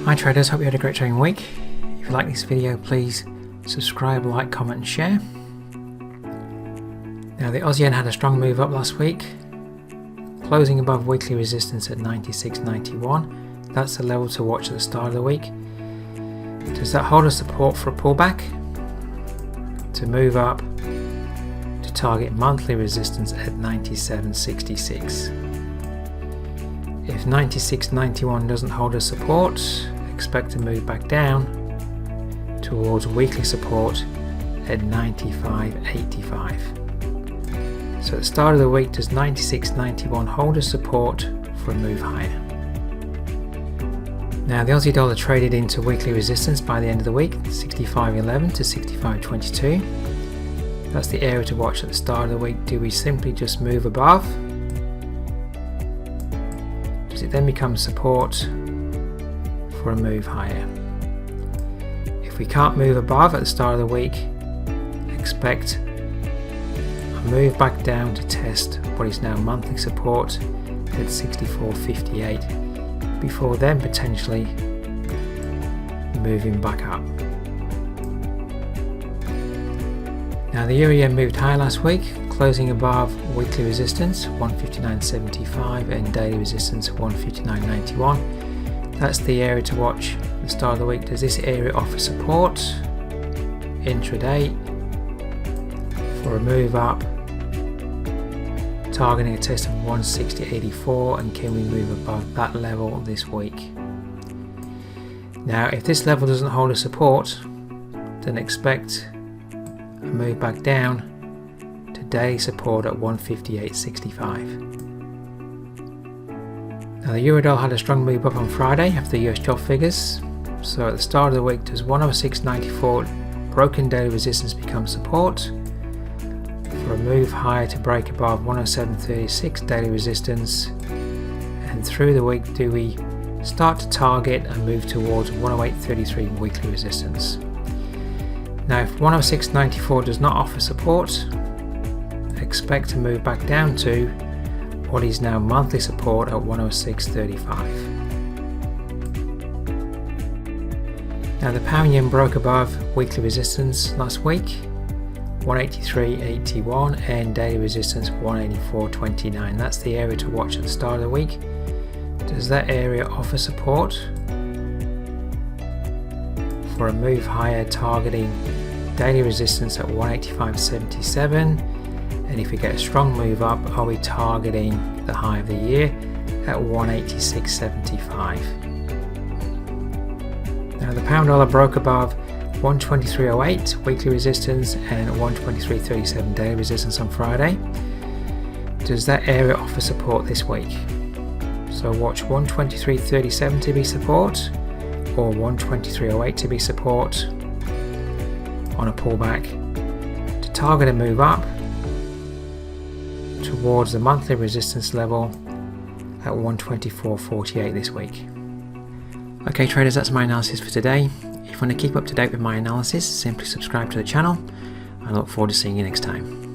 Hi traders, hope you had a great trading week. If you like this video, please subscribe, like, comment and share. Now the Aussie yen had a strong move up last week, closing above weekly resistance at 96.91. That's the level to watch at the start of the week. Does that hold as support for a pullback? To move up to target monthly resistance at 97.66. If 96.91 doesn't hold as support, expect to move back down towards weekly support at 95.85. So at the start of the week, does 96.91 hold as support for a move higher? Now the Aussie dollar traded into weekly resistance by the end of the week, 65.11 to 65.22. That's the area to watch at the start of the week. Do we simply just move above? Does it then become support for a move higher? If we can't move above at the start of the week, expect a move back down to test what is now monthly support at 64.58 before then potentially moving back up. Now the euro yen moved higher last week, closing above weekly resistance 159.75 and daily resistance 159.91. That's the area to watch at the start of the week. Does this area offer support intraday for a move up, targeting a test of 160.84, and can we move above that level this week? Now if this level doesn't hold a support, then expect a move back down to daily support at 158.65. Now the Eurodollar had a strong move up on Friday after the US job figures. So at the start of the week, does 106.94 broken daily resistance become support for a move higher to break above 107.36 daily resistance? And through the week, do we start to target and move towards 108.33 weekly resistance? Now if 106.94 does not offer support, expect to move back down to what is now monthly support at 106.35. Now the pound yen broke above weekly resistance last week, 183.81, and daily resistance 184.29. That's the area to watch at the start of the week. Does that area offer support for a move higher, targeting daily resistance at 185.77? And if we get a strong move up, are we targeting the high of the year at 186.75? Now the pound dollar broke above 123.08 weekly resistance and 123.37 daily resistance on Friday. Does that area offer support this week? So watch 123.37 to be support, or 123.08 to be support on a pullback, to target a move up towards the monthly resistance level at 124.48 this week. Okay traders, that's my analysis for today. If you want to keep up to date with my analysis, simply subscribe to the channel. I look forward to seeing you next time.